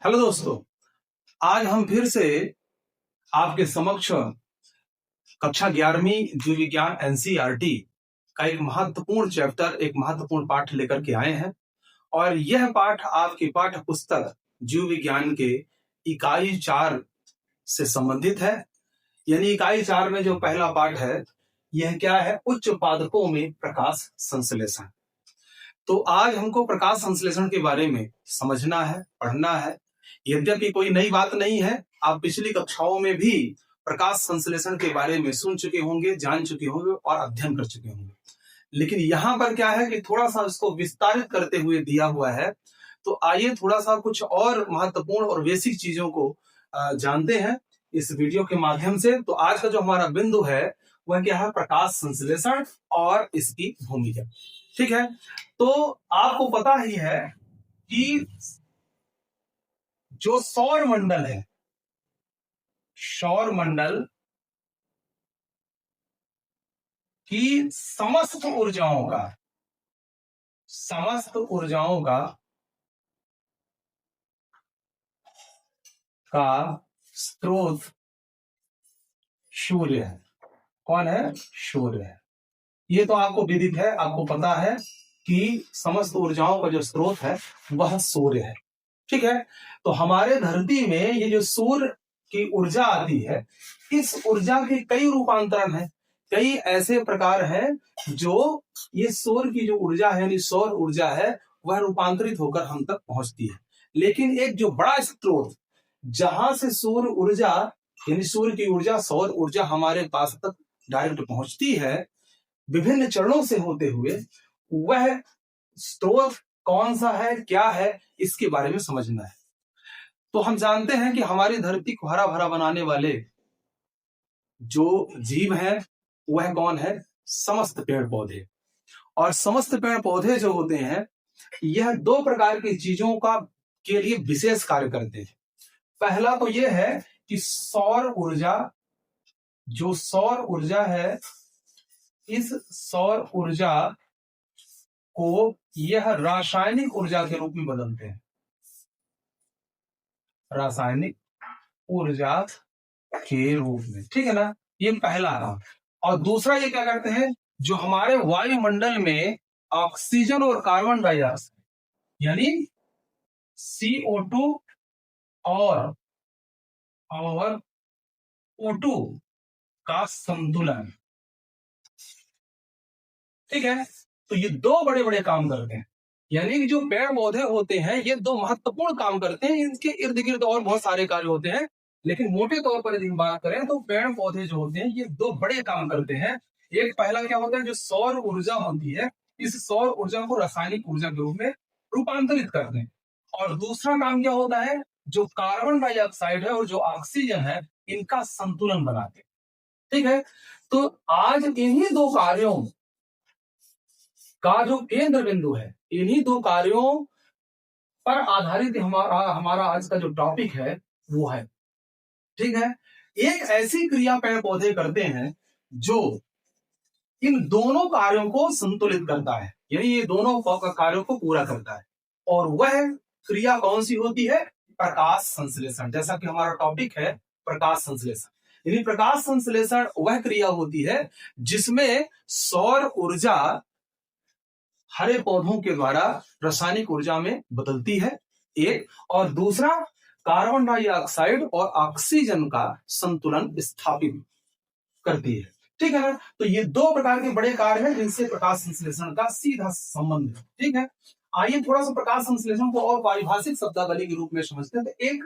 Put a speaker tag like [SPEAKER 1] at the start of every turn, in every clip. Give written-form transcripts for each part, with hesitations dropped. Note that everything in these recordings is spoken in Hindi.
[SPEAKER 1] हेलो दोस्तों, आज हम फिर से आपके समक्ष कक्षा 11वीं जीव विज्ञान एनसीईआरटी का एक महत्वपूर्ण चैप्टर, एक महत्वपूर्ण पाठ लेकर के आए हैं। और यह पाठ आपकी पाठ्य पुस्तक जीव विज्ञान के इकाई 4 से संबंधित है। यानी इकाई 4 में जो पहला पाठ है, यह क्या है? उच्च पादपों में प्रकाश संश्लेषण। तो आज हमको प्रकाश संश्लेषण के बारे में समझना है, पढ़ना है। यद्यपि कोई नई बात नहीं है, आप पिछली कक्षाओं में भी प्रकाश संश्लेषण के बारे में सुन चुके होंगे, जान चुके होंगे और अध्ययन कर चुके होंगे। लेकिन यहाँ पर क्या है कि थोड़ा सा इसको विस्तारित करते हुए दिया हुआ है। तो आइए थोड़ा सा कुछ और महत्वपूर्ण और बेसिक चीजों को जानते हैं इस वीडियो के माध्यम से। तो आज का जो हमारा बिंदु है वह क्या है? प्रकाश संश्लेषण और इसकी भूमिका। ठीक है, तो आपको पता ही है कि जो सौर मंडल है, सौर मंडल की समस्त ऊर्जाओं का स्रोत सूर्य है। कौन है? सूर्य है। ये तो आपको विदित है, आपको पता है कि समस्त ऊर्जाओं का जो स्रोत है वह सूर्य है। ठीक है, तो हमारे धरती में ये जो सूर्य की ऊर्जा आती है, इस ऊर्जा के कई रूपांतरण है, कई ऐसे प्रकार हैं जो ये सूर्य की जो ऊर्जा है, यानी सौर ऊर्जा है, वह रूपांतरित होकर हम तक पहुंचती है। लेकिन एक जो बड़ा स्रोत जहां से सूर्य ऊर्जा यानी सूर्य की ऊर्जा, सौर ऊर्जा हमारे पास तक डायरेक्ट पहुंचती है विभिन्न चरणों से होते हुए, वह स्रोत कौन सा है, क्या है, इसके बारे में समझना है। तो हम जानते हैं कि हमारी धरती को हरा भरा बनाने वाले जो जीव हैं वह कौन है? समस्त पेड़ पौधे। और समस्त पेड़ पौधे जो होते हैं, यह दो प्रकार की चीजों का के लिए विशेष कार्य करते हैं। पहला तो यह है कि सौर ऊर्जा, जो सौर ऊर्जा है, इस सौर ऊर्जा को यह रासायनिक ऊर्जा के रूप में बदलते हैं। रासायनिक ऊर्जा के रूप में, ठीक है ना? ये पहला रहा। और दूसरा ये क्या करते हैं? जो हमारे वायुमंडल में ऑक्सीजन और कार्बन डाइऑक्साइड यानी CO2 और O2 का संतुलन, ठीक है, तो ये दो बड़े बड़े काम करते हैं। यानी कि जो पेड़ पौधे होते हैं, ये दो महत्वपूर्ण काम करते हैं। इनके इर्द गिर्द और बहुत सारे कार्य होते हैं, लेकिन मोटे तौर पर यदि बात करें तो पेड़ पौधे जो होते हैं ये दो बड़े काम करते हैं। एक पहला क्या होता है? जो सौर ऊर्जा होती है, इस सौर ऊर्जा को रासायनिक ऊर्जा के रूप में रूपांतरित करते हैं। और दूसरा काम क्या होता है? जो कार्बन डाइऑक्साइड है और जो ऑक्सीजन है, इनका संतुलन बनाते हैं। ठीक है, तो आज इन्हीं दो कार्यों का जो केंद्र बिंदु है, इन्हीं दो कार्यों पर आधारित हमारा आज का जो टॉपिक है वो है। ठीक है, एक ऐसी क्रिया पेड़ पौधे करते हैं जो इन दोनों कार्यों को संतुलित करता है, यानी ये दोनों कार्यों को पूरा करता है। और वह क्रिया कौन सी होती है? प्रकाश संश्लेषण। जैसा कि हमारा टॉपिक है प्रकाश संश्लेषण। यानी प्रकाश संश्लेषण वह क्रिया होती है जिसमें सौर ऊर्जा हरे पौधों के द्वारा रासायनिक ऊर्जा में बदलती है, एक, और दूसरा कार्बन डाइऑक्साइड और ऑक्सीजन का संतुलन स्थापित करती है। ठीक है ना? तो ये दो प्रकार के बड़े कार्य हैं जिनसे प्रकाश संश्लेषण का सीधा संबंध है। ठीक है, आइए थोड़ा सा प्रकाश संश्लेषण को और पारिभाषिक शब्दावली के रूप में समझते हैं। तो एक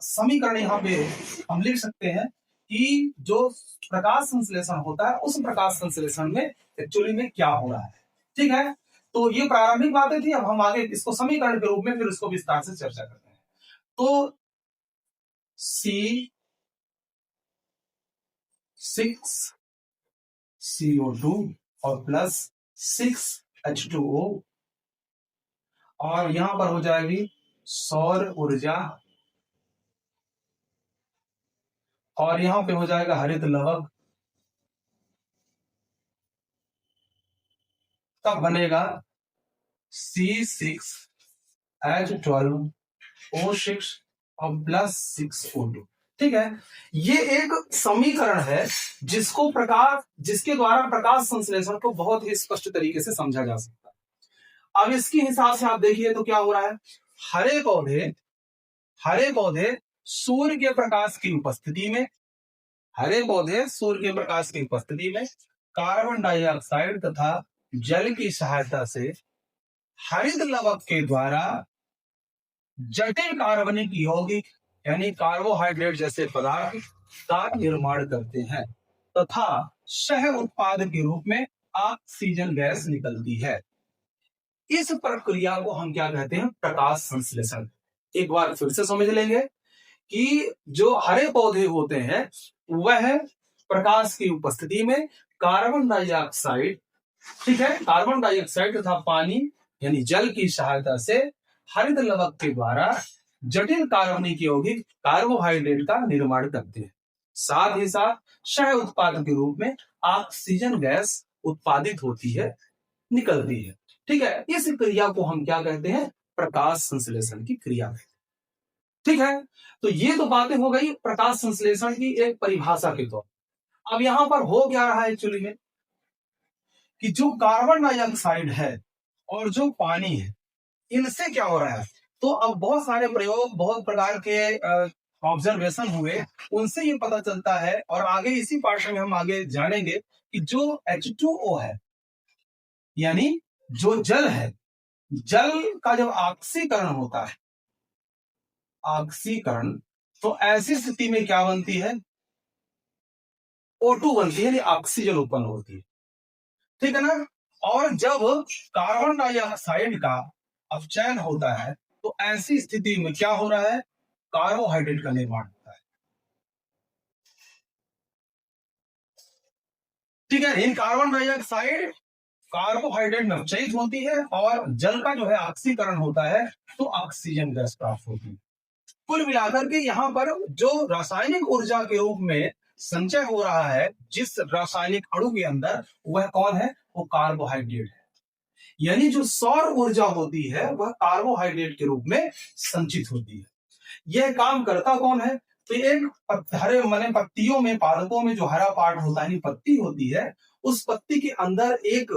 [SPEAKER 1] समीकरण यहाँ पे हम लिख सकते हैं कि जो प्रकाश संश्लेषण होता है, उस प्रकाश संश्लेषण में एक्चुअली में क्या हो रहा है। ठीक है, तो ये प्रारंभिक बातें थी। अब हम आगे इसको समीकरण के रूप में फिर इसको विस्तार से चर्चा करते हैं। तो C6CO2 और प्लस 6H2O, और यहां पर हो जाएगी सौर ऊर्जा, और यहां पे हो जाएगा हरित लवक। तब बनेगा C6H12 O6 और प्लस 6O2। ठीक है, ये एक समीकरण है जिसके द्वारा प्रकाश संश्लेषण को बहुत ही स्पष्ट तरीके से समझा जा सकता है। अब इसके हिसाब से आप देखिए तो क्या हो रहा है, हरे पौधे सूर्य के प्रकाश की उपस्थिति में कार्बन डाइऑक्साइड तथा जल की सहायता से हरित लवक के द्वारा जटिल कार्बनिक यौगिक यानी कार्बोहाइड्रेट जैसे पदार्थ का निर्माण करते हैं तथा सह उत्पाद के रूप में ऑक्सीजन गैस निकलती है। इस प्रक्रिया को हम क्या कहते हैं, प्रकाश संश्लेषण। एक बार फिर से समझ लेंगे कि जो हरे पौधे होते हैं वह प्रकाश की उपस्थिति में कार्बन डाइऑक्साइड, ठीक है, कार्बन डाइऑक्साइड तथा पानी यानी जल की सहायता से हरित लवक के द्वारा जटिल कार्बनिक यौगिक कार्बोहाइड्रेट का निर्माण करते हैं, साथ ही साथ सह उत्पाद के रूप में ऑक्सीजन गैस उत्पादित होती है, निकलती है। ठीक है, इस क्रिया को हम क्या कहते हैं, प्रकाश संश्लेषण की क्रिया। ठीक है, तो ये तो बातें हो गई प्रकाश संश्लेषण की एक परिभाषा के तौर। अब यहां पर हो क्या रहा है एक्चुअली में कि जो कार्बन डाइऑक्साइड है और जो पानी है इनसे क्या हो रहा है, तो अब बहुत सारे प्रयोग, बहुत प्रकार के ऑब्जर्वेशन हुए, उनसे ये पता चलता है और आगे इसी पार्ट में हम आगे जानेंगे कि जो H2O है यानी जो जल है, जल का जब ऑक्सीकरण होता है, ऑक्सीकरण, तो ऐसी स्थिति में क्या बनती है, O2 बनती है यानी ऑक्सीजन उत्पन्न होती है। ठीक है ना, और जब कार्बन डाइऑक्साइड का अपचयन होता है तो ऐसी स्थिति में क्या हो रहा है, कार्बोहाइड्रेट का निर्माण होता है। ठीक है, इन कार्बन डाइऑक्साइड कार्बोहाइड्रेट में अपचयित होती है और जल का जो है ऑक्सीकरण होता है तो ऑक्सीजन गैस प्राप्त होती है। कुल मिलाकर के यहाँ पर जो रासायनिक ऊर्जा के रूप में संचय हो रहा है जिस रासायनिक अणु के अंदर, वह कौन है, वो कार्बोहाइड्रेट है। यानी जो सौर ऊर्जा होती है वह कार्बोहाइड्रेट के रूप में संचित होती है। यह काम करता कौन है, तो एक हरे मने पत्तियों में, पादपों में जो हरा पार्ट होता है, पत्ती होती है, उस पत्ती के अंदर एक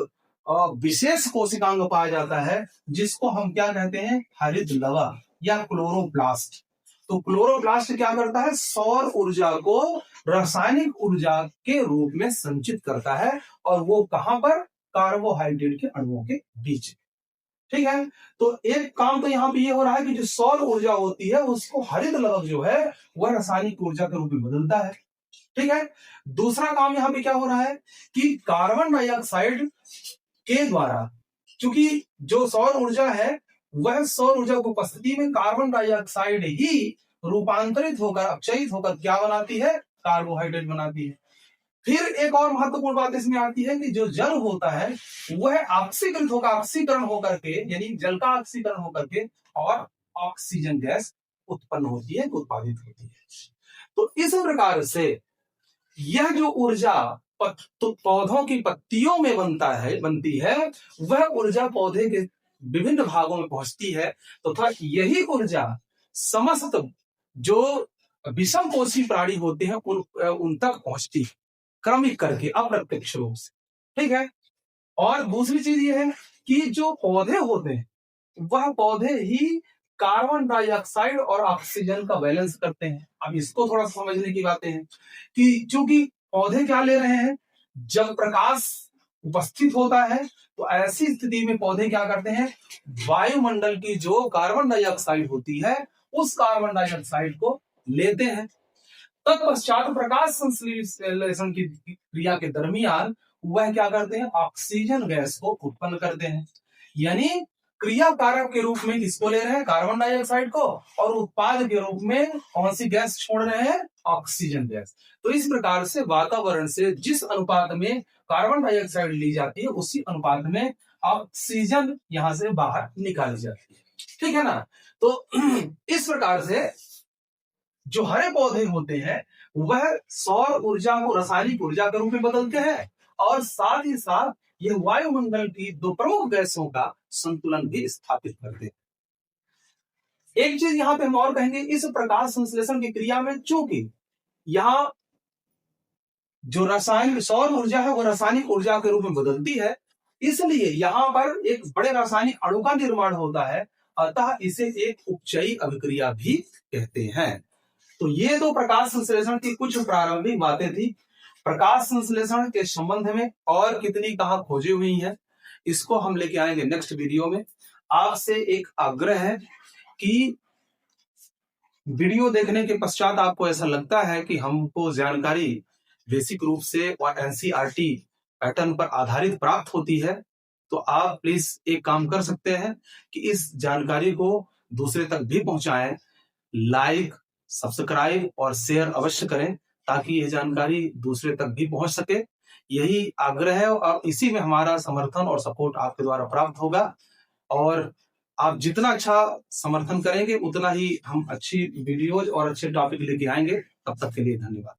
[SPEAKER 1] विशेष कोशिकांग पाया जाता है जिसको हम क्या कहते हैं, हरित लवक या क्लोरोप्लास्ट। तो क्लोरोप्लास्ट क्या करता है, सौर ऊर्जा को रासायनिक ऊर्जा के रूप में संचित करता है और वो कहां पर, कार्बोहाइड्रेट के अणुओं के बीच। ठीक है, तो एक काम तो यहाँ पे ये हो रहा है कि जो सौर ऊर्जा होती है उसको हरित लवक जो है वह रासायनिक ऊर्जा के रूप में बदलता है। ठीक है, दूसरा काम यहाँ पे क्या हो रहा है कि कार्बन डाइऑक्साइड के द्वारा, क्योंकि जो सौर ऊर्जा है वह सौर ऊर्जा की उपस्थिति में कार्बन डाइऑक्साइड ही रूपांतरित होकर, अपचयित होकर क्या बनाती है, कार्बोहाइड्रेट बनाती है। फिर एक और महत्वपूर्ण बात इसमें आती है कि जो जल होता है वह ऑक्सीकरण होकर के, यानी जल का ऑक्सीकरण होकर के और ऑक्सीजन गैस उत्पन्न होती है, उत्पादित होती है। तो इस प्रकार से यह जो ऊर्जा पौधों की पत्तियों में बनती है वह ऊर्जा पौधे के विभिन्न भागों में पहुंचती है तथा यही ऊर्जा समस्त जो विषम पोषी प्राणी होते हैं उन तक पहुंचती है, क्रमिक करके, अप्रत्यक्ष रूप से। ठीक है, और दूसरी चीज ये है कि जो पौधे होते हैं वह पौधे ही कार्बन डाइऑक्साइड और ऑक्सीजन का बैलेंस करते हैं। अब इसको थोड़ा समझने की बातें हैं कि चूंकि पौधे क्या ले रहे हैं, जब प्रकाश उपस्थित होता है तो ऐसी स्थिति में पौधे क्या करते हैं, वायुमंडल की जो कार्बन डाइऑक्साइड होती है उस कार्बन डाइऑक्साइड को लेते हैं। तत्पश्चात प्रकाश संश्लेषण की क्रिया के दरमियान वह क्या करते हैं, ऑक्सीजन गैस को उत्पन्न करते हैं। यानी क्रिया कारक के रूप में किसको ले रहे हैं, कार्बन डाइऑक्साइड को, और उत्पाद के रूप में कौन सी गैस छोड़ रहे हैं, ऑक्सीजन गैस। तो इस प्रकार से वातावरण से जिस अनुपात में कार्बन डाइऑक्साइड ली जाती है उसी अनुपात में ऑक्सीजन यहां से बाहर निकाली जाती है। ठीक है ना, तो इस प्रकार से जो हरे पौधे होते हैं वह सौर ऊर्जा को रासायनिक ऊर्जा के रूप में बदलते हैं और साथ ही साथ यह वायुमंडल की दो प्रमुख गैसों का संतुलन भी स्थापित करते हैं। एक चीज यहां पे हम और कहेंगे, इस प्रकाश संश्लेषण की क्रिया में चूंकि यहां जो रासायनिक सौर ऊर्जा है वो रासायनिक ऊर्जा के रूप में बदलती है, इसलिए यहां पर एक बड़े रासायनिक अणु का निर्माण होता है, अतः इसे एक उपचयी अभिक्रिया भी कहते हैं। तो ये तो प्रकाश संश्लेषण की कुछ प्रारंभिक बातें थी। प्रकाश संश्लेषण के संबंध में और कितनी कहां खोजी हुई है, इसको हम लेके आएंगे नेक्स्ट वीडियो में। आपसे एक आग्रह है कि वीडियो देखने के पश्चात आपको ऐसा लगता है कि हमको जानकारी बेसिक रूप से और एनसीईआरटी पैटर्न पर आधारित प्राप्त होती है, तो आप प्लीज एक काम कर सकते हैं कि इस जानकारी को दूसरे तक भी पहुंचाएं। लाइक, सब्सक्राइब और शेयर अवश्य करें ताकि यह जानकारी दूसरे तक भी पहुंच सके। यही आग्रह है और इसी में हमारा समर्थन और सपोर्ट आपके द्वारा प्राप्त होगा। और आप जितना अच्छा समर्थन करेंगे उतना ही हम अच्छी वीडियोज और अच्छे टॉपिक लेके आएंगे। तब तक के लिए धन्यवाद।